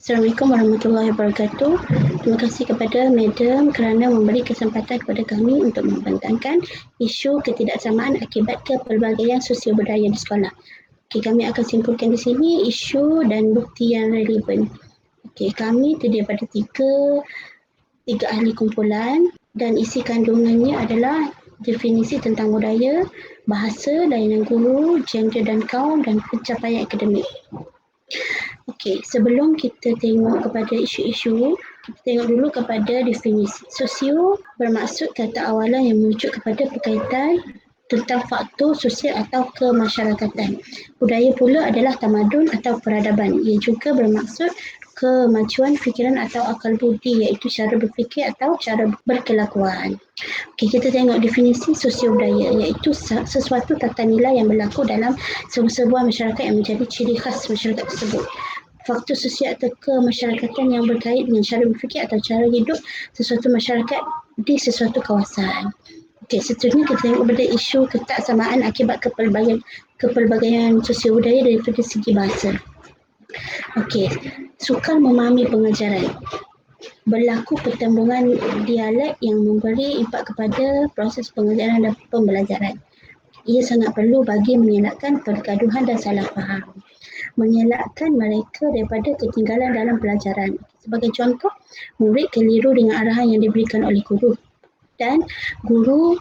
Assalamualaikum warahmatullahi wabarakatuh. Terima kasih kepada Madam kerana memberi kesempatan kepada kami untuk membentangkan isu ketidaksamaan akibat kepelbagaian sosial budaya di sekolah. Kami akan simpulkan di sini isu dan bukti yang relevan. Kami terdiri daripada tiga ahli kumpulan dan isi kandungannya adalah definisi tentang budaya, bahasa, layanan guru, gender dan kaum dan pencapaian akademik. Sebelum kita tengok kepada isu-isu, kita tengok dulu kepada definisi. Sosio bermaksud kata awalan yang merujuk kepada berkaitan tentang faktor sosial atau kemasyarakatan. Budaya pula adalah tamadun atau peradaban. Ia juga bermaksud kemajuan fikiran atau akal budi, iaitu cara berfikir atau cara berkelakuan. Kita tengok definisi sosial budaya, iaitu sesuatu tata nilai yang berlaku dalam sebuah masyarakat yang menjadi ciri khas masyarakat tersebut. Faktor sosial atau kemasyarakatan yang berkait dengan cara berfikir atau cara hidup sesuatu masyarakat di sesuatu kawasan. Seterusnya kita tengok kepada isu ketaksamaan akibat kepelbagaian sosial budaya daripada segi bahasa. Sukar memahami pengajaran. Berlaku pertembungan dialek yang memberi impak kepada proses pengajaran dan pembelajaran. Ia sangat perlu bagi mengelakkan pergaduhan dan salah faham. Mengelakkan mereka daripada ketinggalan dalam pelajaran. Sebagai contoh, murid keliru dengan arahan yang diberikan oleh guru. Dan guru,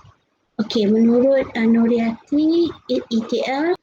menurut Nuriati ETL,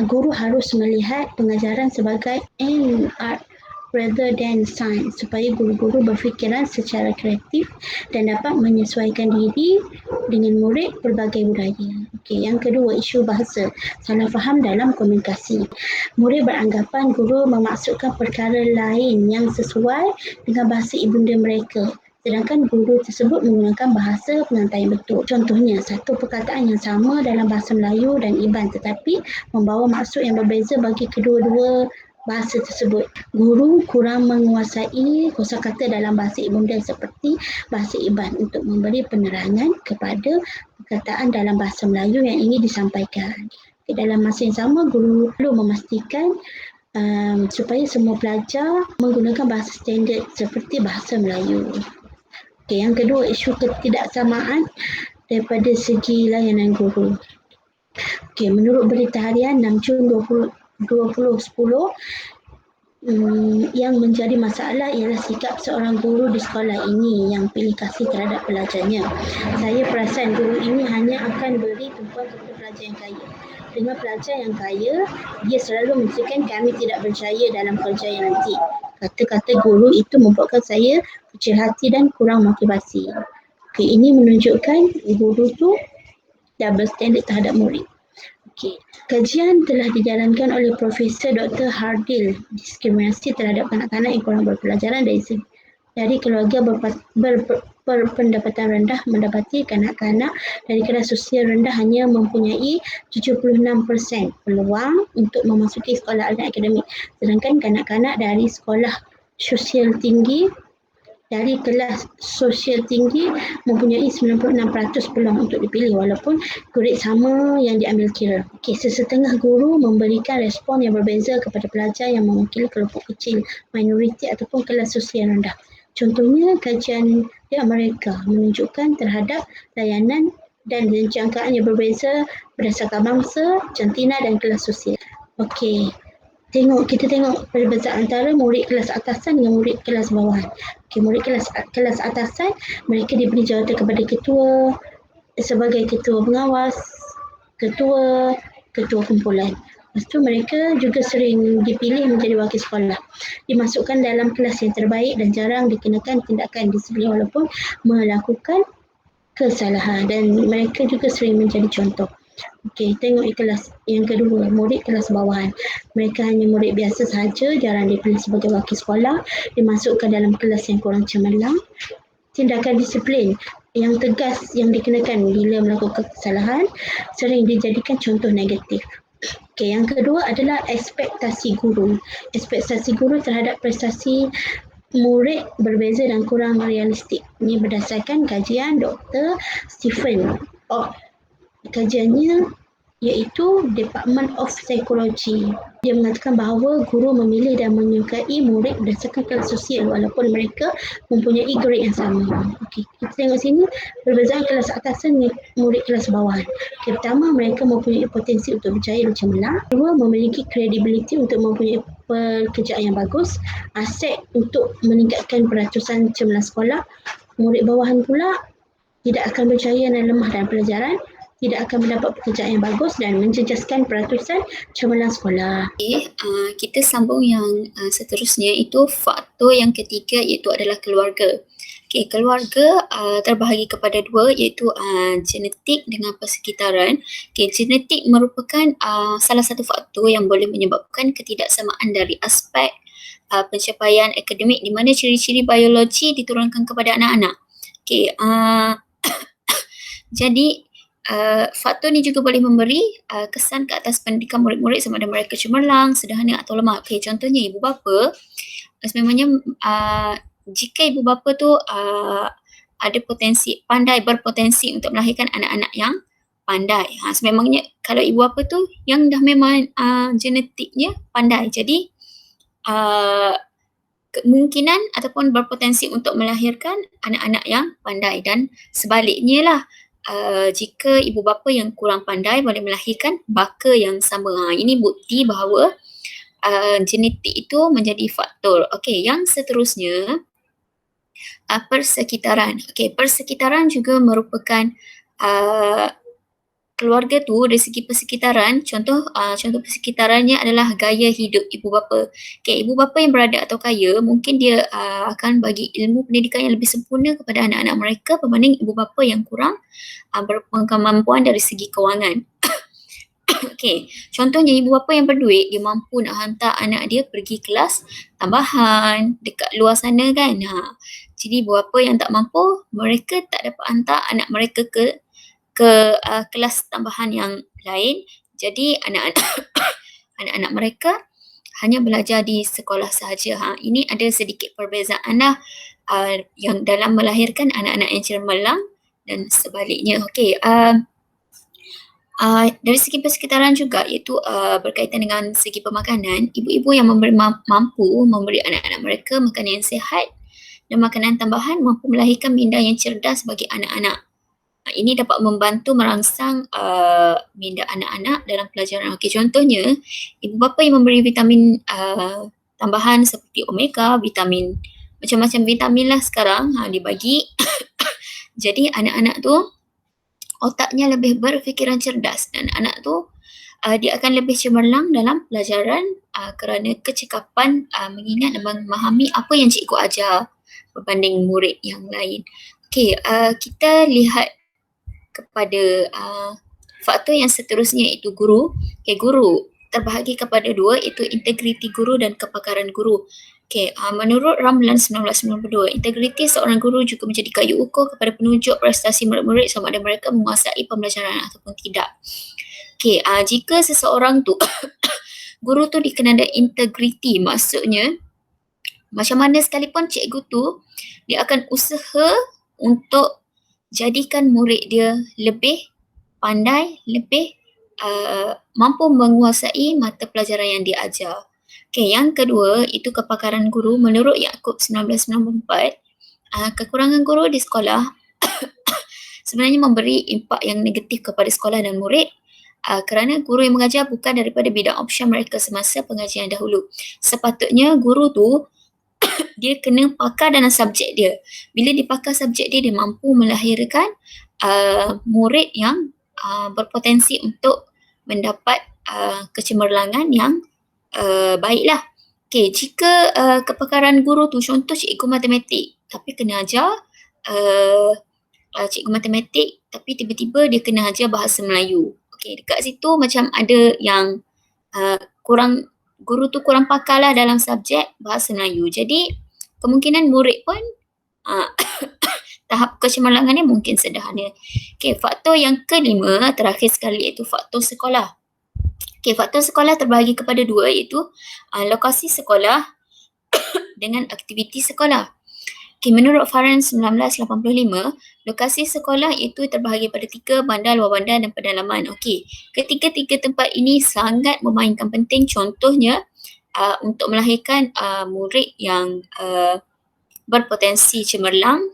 guru harus melihat pengajaran sebagai an art rather than science supaya guru-guru berfikiran secara kreatif dan dapat menyesuaikan diri dengan murid berbagai budaya. Yang kedua, isu bahasa. Salah faham dalam komunikasi. Murid beranggapan guru memaksudkan perkara lain yang sesuai dengan bahasa ibunda mereka, sedangkan guru tersebut menggunakan bahasa pengantar betul. Contohnya, satu perkataan yang sama dalam bahasa Melayu dan Iban tetapi membawa maksud yang berbeza bagi kedua-dua bahasa tersebut. Guru kurang menguasai kosakata dalam bahasa ibunda seperti bahasa Iban untuk memberi penerangan kepada perkataan dalam bahasa Melayu yang ingin disampaikan. Dalam masa yang sama, guru perlu memastikan supaya semua pelajar menggunakan bahasa standard seperti bahasa Melayu. Yang kedua, isu ketidaksamaan daripada segi layanan guru. Menurut Berita Harian 6 Jun 2010, yang menjadi masalah ialah sikap seorang guru di sekolah ini yang pilih kasih terhadap pelajarnya. Saya perasan guru ini hanya akan beri tumpuan kepada pelajar yang kaya. Dengan pelajar yang kaya, dia selalu mengatakan kami tidak berjaya dalam kerja yang nanti. Kata-kata guru itu membuatkan saya kecil hati dan kurang motivasi. Ini menunjukkan guru tu double standard terhadap murid. Kajian telah dijalankan oleh Profesor Dr. Hardil, diskriminasi terhadap kanak-kanak yang kurang berpelajaran dari keluarga berpendapatan rendah mendapati kanak-kanak dari kelas sosial rendah hanya mempunyai 76% peluang untuk memasuki sekolah alia akademik, sedangkan kanak-kanak dari sosial tinggi mempunyai 96% peluang untuk dipilih walaupun grade sama yang diambil kira. Sesetengah guru memberikan respon yang berbeza kepada pelajar yang mewakili kelompok kecil, minoriti ataupun kelas sosial rendah. Contohnya, kajian di Amerika menunjukkan terhadap layanan dan jangkaan yang berbeza berdasarkan bangsa, jantina dan kelas sosial. Kita tengok perbezaan antara murid kelas atasan dengan murid kelas bawahan. Murid kelas atasan, mereka diberi jawatan kepada ketua, sebagai ketua pengawas, ketua kumpulan. Lepas tu mereka juga sering dipilih menjadi wakil sekolah. Dimasukkan dalam kelas yang terbaik dan jarang dikenakan tindakan disiplin walaupun melakukan kesalahan, dan mereka juga sering menjadi contoh. Tengok kelas yang kedua, murid kelas bawahan. Mereka hanya murid biasa sahaja, jarang dipilih sebagai wakil sekolah, dimasukkan dalam kelas yang kurang cemerlang. Tindakan disiplin yang tegas yang dikenakan bila melakukan kesalahan sering dijadikan contoh negatif. Yang kedua adalah ekspektasi guru. Ekspektasi guru terhadap prestasi murid berbeza dan kurang realistik. Ini berdasarkan kajian Dr. Stephen. Kajiannya iaitu Department of Psychology. Dia mengatakan bahawa guru memilih dan menyukai murid berdasarkan kelas sosial walaupun mereka mempunyai grade yang sama. Okey, kita tengok sini perbezaan kelas atas dan murid kelas bawah. Okay, pertama, mereka mempunyai potensi untuk berjaya dan cemerlang. Kedua, memiliki kredibiliti untuk mempunyai pekerjaan yang bagus. Aset untuk meningkatkan peratusan cemerlang sekolah. Murid bawahan pula tidak akan berjaya dan lemah dalam pelajaran, tidak akan mendapat pekerjaan yang bagus dan menjejaskan peratusan cemerlang sekolah. Kita sambung yang seterusnya, itu faktor yang ketiga iaitu adalah keluarga. Keluarga terbahagi kepada dua, iaitu genetik dengan persekitaran. Genetik merupakan salah satu faktor yang boleh menyebabkan ketidaksamaan dari aspek pencapaian akademik di mana ciri-ciri biologi diturunkan kepada anak-anak. Jadi faktor ni juga boleh memberi kesan ke atas pendidikan murid-murid sama ada mereka cemerlang, sederhana atau lemah. Contohnya ibu bapa, sememangnya jika ibu bapa tu ada potensi pandai, berpotensi untuk melahirkan anak-anak yang pandai. Sememangnya kalau ibu bapa tu yang dah memang genetiknya pandai, jadi kemungkinan ataupun berpotensi untuk melahirkan anak-anak yang pandai, dan sebaliknya lah, jika ibu bapa yang kurang pandai boleh melahirkan baka yang sama. Ini bukti bahawa genetik itu menjadi faktor. Yang seterusnya, persekitaran. Persekitaran juga merupakan keluarga tu dari segi persekitaran. Contoh persekitarannya adalah gaya hidup ibu bapa. Ibu bapa yang berada atau kaya, mungkin dia akan bagi ilmu pendidikan yang lebih sempurna kepada anak-anak mereka berbanding ibu bapa yang kurang berkemampuan dari segi kewangan. Contohnya ibu bapa yang berduit, dia mampu nak hantar anak dia pergi kelas tambahan dekat luar sana kan. Jadi ibu bapa yang tak mampu, mereka tak dapat hantar anak mereka ke kelas tambahan yang lain. Jadi anak-anak mereka hanya belajar di sekolah sahaja. Ini ada sedikit perbezaan lah yang dalam melahirkan anak-anak yang cemerlang dan sebaliknya. Dari segi persekitaran juga, iaitu berkaitan dengan segi pemakanan, ibu-ibu yang mampu memberi anak-anak mereka makanan yang sihat dan makanan tambahan mampu melahirkan minda yang cerdas bagi anak-anak. Ini dapat membantu merangsang minda anak-anak dalam pelajaran. Contohnya, ibu bapa yang memberi vitamin tambahan seperti omega, vitamin, macam-macam vitamin lah sekarang dibagi. Jadi anak-anak tu otaknya lebih berfikiran cerdas dan anak tu dia akan lebih cemerlang dalam pelajaran kerana kecekapan mengingat dan memahami apa yang cikgu ajar berbanding murid yang lain. Kita lihat kepada faktor yang seterusnya, iaitu guru. Guru terbahagi kepada dua, iaitu integriti guru dan kepakaran guru. Menurut Ramlan 1992, integriti seorang guru juga menjadi kayu ukur kepada penunjuk prestasi murid-murid sama ada mereka menguasai pembelajaran ataupun tidak. Jika seseorang tu guru tu dikenal dengan integriti, maksudnya macam mana sekalipun cikgu tu, dia akan usaha untuk jadikan murid dia lebih pandai, lebih mampu menguasai mata pelajaran yang diajar. Yang kedua, itu kepakaran guru. Menurut Yaakob 1994, kekurangan guru di sekolah sebenarnya memberi impak yang negatif kepada sekolah dan murid kerana guru yang mengajar bukan daripada bidang option mereka semasa pengajian dahulu. Sepatutnya guru tu dia kena pakar dalam subjek dia. Bila dia pakar subjek dia, dia mampu melahirkan murid yang berpotensi untuk mendapat kecemerlangan yang baiklah. Jika kepakaran guru tu, contoh cikgu matematik, tapi kena ajar cikgu matematik, tapi tiba-tiba dia kena ajar bahasa Melayu. Dekat situ macam ada yang guru tu kurang pakar lah dalam subjek bahasa Melayu. Jadi kemungkinan murid pun tahap kecemerlangannya mungkin sederhana. Faktor yang kelima, terakhir sekali, iaitu faktor sekolah. Faktor sekolah terbahagi kepada dua, iaitu lokasi sekolah dengan aktiviti sekolah. Okay, menurut Faran 1985, lokasi sekolah itu terbahagi pada 3, bandar, luar bandar dan pedalaman. Okey, ketiga-tiga tempat ini sangat memainkan penting, contohnya untuk melahirkan murid yang berpotensi cemerlang.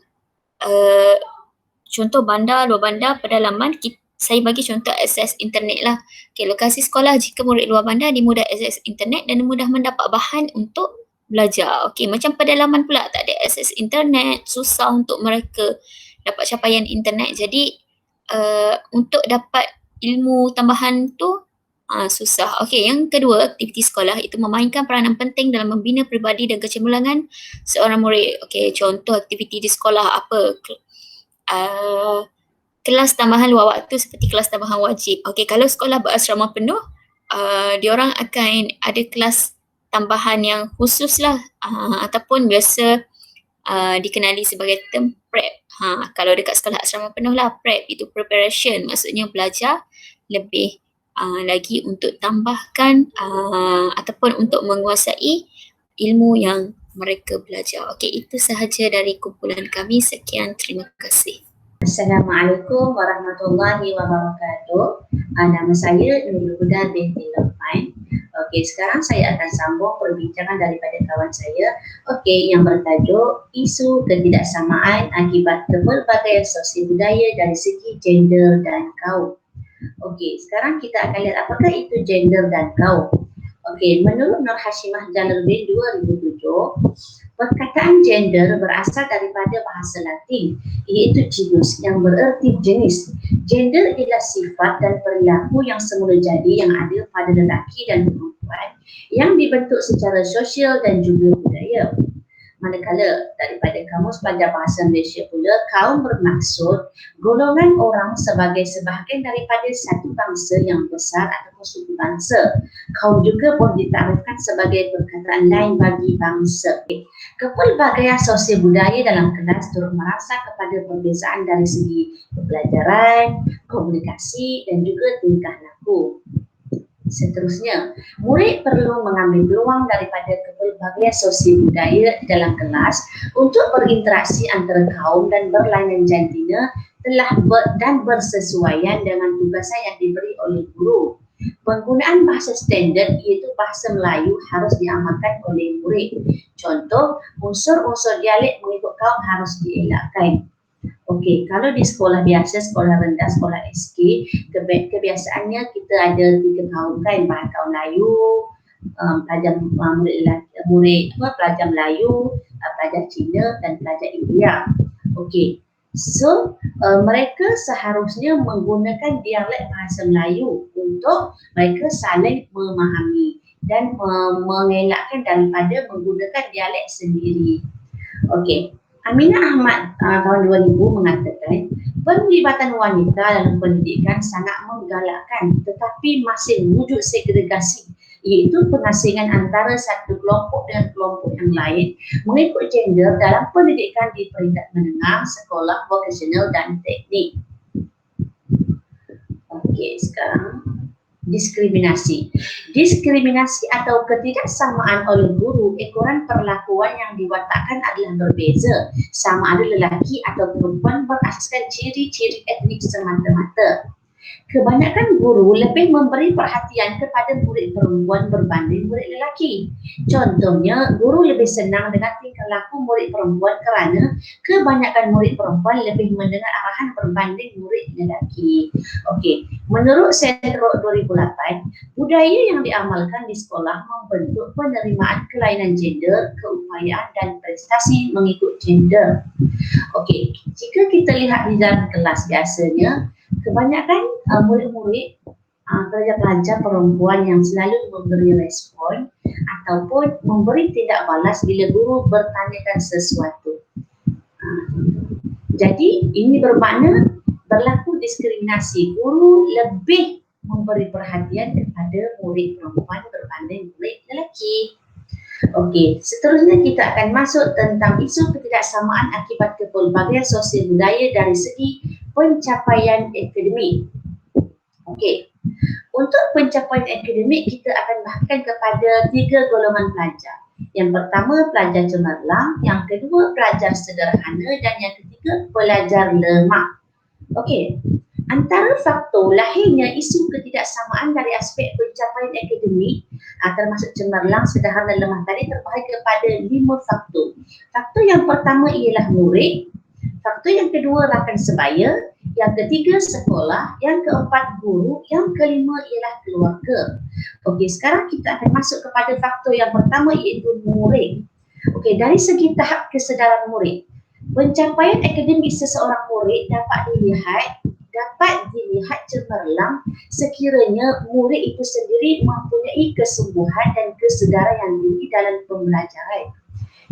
Contoh bandar, luar bandar, pedalaman, saya bagi contoh akses internet lah. Okay, lokasi sekolah jika murid luar bandar dia mudah akses internet dan mudah mendapat bahan untuk belajar. Okey, macam pedalaman pula tak ada akses internet, susah untuk mereka dapat capaian internet. Jadi untuk dapat ilmu tambahan tu susah. Okey, yang kedua, aktiviti sekolah itu memainkan peranan penting dalam membina peribadi dan kecemerlangan seorang murid. Okey, contoh aktiviti di sekolah apa? Kelas tambahan luar waktu seperti kelas tambahan wajib. Okey, kalau sekolah berasrama penuh, diorang akan ada kelas tambahan yang khusus lah ataupun biasa dikenali sebagai term prep. Kalau dekat sekolah asrama penuh lah, prep itu preparation, maksudnya belajar lebih lagi untuk tambahkan ataupun untuk menguasai ilmu yang mereka belajar. Okey, itu sahaja dari kumpulan kami. Sekian, terima kasih. Assalamualaikum warahmatullahi wabarakatuh. Nama saya Nurul Huda binti Lukman. Okey, sekarang saya akan sambung perbincangan daripada kawan saya. Okey, yang bertajuk isu ketidaksamaan akibat kepelbagaian sosial budaya dari segi gender dan kaum. Okey, sekarang kita akan lihat apakah itu gender dan kaum. Okey, menurut Nur Hashimah Jalaluddin 2007, perkataan gender berasal daripada bahasa Latin, iaitu genus yang bererti jenis. Gender ialah sifat dan perilaku yang semula jadi yang ada pada lelaki dan perempuan yang dibentuk secara sosial dan juga budaya. Manakala daripada Kamus Pelajar Bahasa Malaysia pula, kaum bermaksud golongan orang sebagai sebahagian daripada satu bangsa yang besar ataupun suku bangsa. Kaum juga boleh ditakdirkan sebagai perkataan lain bagi bangsa. Kepelbagaian sosial budaya dalam kelas turut merasa kepada perbezaan dari segi pembelajaran, komunikasi dan juga tingkah laku. Seterusnya, murid perlu mengambil peluang daripada kepelbagaian sosial budaya di dalam kelas untuk berinteraksi antara kaum dan berlainan jantina dan bersesuaian dengan tugasan yang diberi oleh guru. Penggunaan bahasa standard iaitu bahasa Melayu harus diamalkan oleh murid. Contoh, unsur-unsur dialek mengikut kaum harus dielakkan. Okey, kalau di sekolah biasa, sekolah rendah, sekolah SK, kebiasaannya kita ada 3 kaum kan, bahan kaum Melayu, pelajar pelajar Melayu, pelajar Cina dan pelajar India. Okey, so mereka seharusnya menggunakan dialek bahasa Melayu untuk mereka saling memahami dan mengelakkan daripada menggunakan dialek sendiri. Okey. Aminah Ahmad tahun 2000 mengatakan penglibatan wanita dalam pendidikan sangat menggalakkan tetapi masih wujud segregasi, iaitu pengasingan antara satu kelompok dengan kelompok yang lain mengikut gender dalam pendidikan di peringkat menengah, sekolah, vokasional dan teknik. Okey, sekarang diskriminasi. Diskriminasi atau ketidaksamaan oleh guru ekoran perlakuan yang diwatakkan adalah berbeza, sama ada lelaki atau perempuan berasaskan ciri-ciri etnik semata-mata. Kebanyakan guru lebih memberi perhatian kepada murid perempuan berbanding murid lelaki. Contohnya, guru lebih senang dengan tingkah laku murid perempuan kerana kebanyakan murid perempuan lebih mendengar arahan berbanding murid lelaki. Okey, menurut Sentro 2008, budaya yang diamalkan di sekolah membentuk penerimaan kelainan gender, keupayaan dan prestasi mengikut gender. Okey, jika kita lihat di dalam kelas biasanya, kebanyakan murid-murid pelajar-pelajar perempuan yang selalu memberi respon ataupun memberi tindak balas bila guru bertanyakan sesuatu. Jadi ini bermakna berlaku diskriminasi. Guru lebih memberi perhatian kepada murid perempuan berbanding murid lelaki. Okey, seterusnya kita akan masuk tentang isu ketidaksamaan akibat kepelbagaian sosial budaya dari segi pencapaian akademik. Okey, untuk pencapaian akademik kita akan bahkan kepada 3 golongan pelajar. Yang pertama pelajar cemerlang, yang kedua pelajar sederhana dan yang ketiga pelajar lemah. Okey. Antara faktor lahirnya isu ketidaksamaan dari aspek pencapaian akademik termasuk cemerlang, sederhana dan lemah tadi terbahagi kepada 5 faktor. Faktor yang pertama ialah murid, faktor yang kedua rakan sebaya, yang ketiga sekolah, yang keempat guru, yang kelima ialah keluarga. Okey, sekarang kita akan masuk kepada faktor yang pertama iaitu murid. Okey, dari segi tahap kesedaran murid, pencapaian akademik seseorang murid dapat dilihat cemerlang sekiranya murid itu sendiri mempunyai kesungguhan dan kesedaran yang tinggi dalam pembelajaran.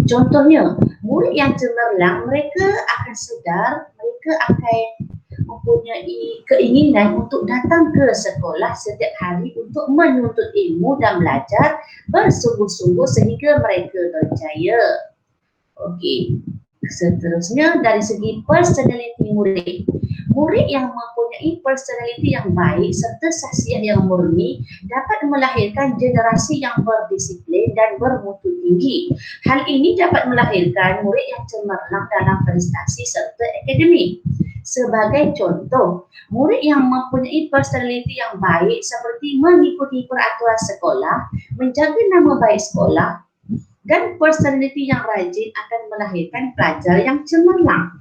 Contohnya, murid yang cemerlang mereka akan sedar, mereka akan mempunyai keinginan untuk datang ke sekolah setiap hari untuk menuntut ilmu dan belajar bersungguh-sungguh sehingga mereka berjaya. Okey. Seterusnya dari segi personality murid. Murid yang mempunyai personality yang baik serta sahsiah yang murni dapat melahirkan generasi yang berdisiplin dan bermutu tinggi. Hal ini dapat melahirkan murid yang cemerlang dalam prestasi serta akademik. Sebagai contoh, murid yang mempunyai personality yang baik seperti mengikuti peraturan sekolah, menjaga nama baik sekolah, dan personality yang rajin akan melahirkan pelajar yang cemerlang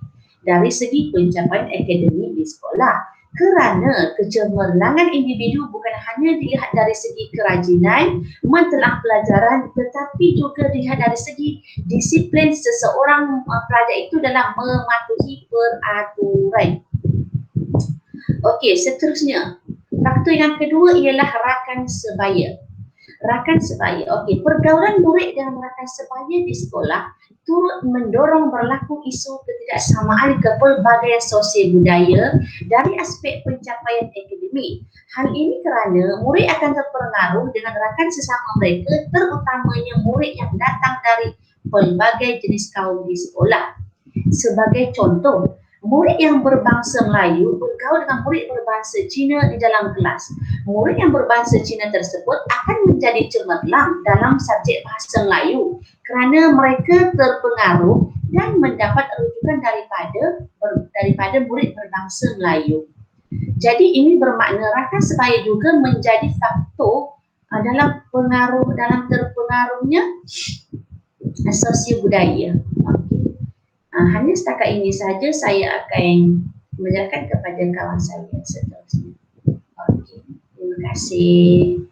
dari segi pencapaian akademik di sekolah. Kerana kecemerlangan individu bukan hanya dilihat dari segi kerajinan, mentelaah pelajaran, tetapi juga dilihat dari segi disiplin seseorang pelajar itu dalam mematuhi peraturan. Okey, seterusnya. Faktor yang kedua ialah rakan sebaya. Rakan sebaya. Okey, pergaulan murid dengan rakan sebaya di sekolah turut mendorong berlaku isu ketidaksamaan ke pelbagai sosial budaya dari aspek pencapaian akademik. Hal ini kerana murid akan terpengaruh dengan rakan sesama mereka, terutamanya murid yang datang dari pelbagai jenis kaum di sekolah. Sebagai contoh, murid yang berbangsa Melayu bergaul dengan murid berbangsa Cina di dalam kelas. Murid yang berbangsa Cina tersebut akan menjadi cemerlang dalam subjek bahasa Melayu kerana mereka terpengaruh dan mendapat rujukan daripada murid berbangsa Melayu. Jadi ini bermakna rakan sebaya juga menjadi faktor dalam terpengaruhnya sosial budaya. Hanya setakat ini sahaja saya akan menyerahkan kepada kawan saya seterusnya. Okey, terima kasih.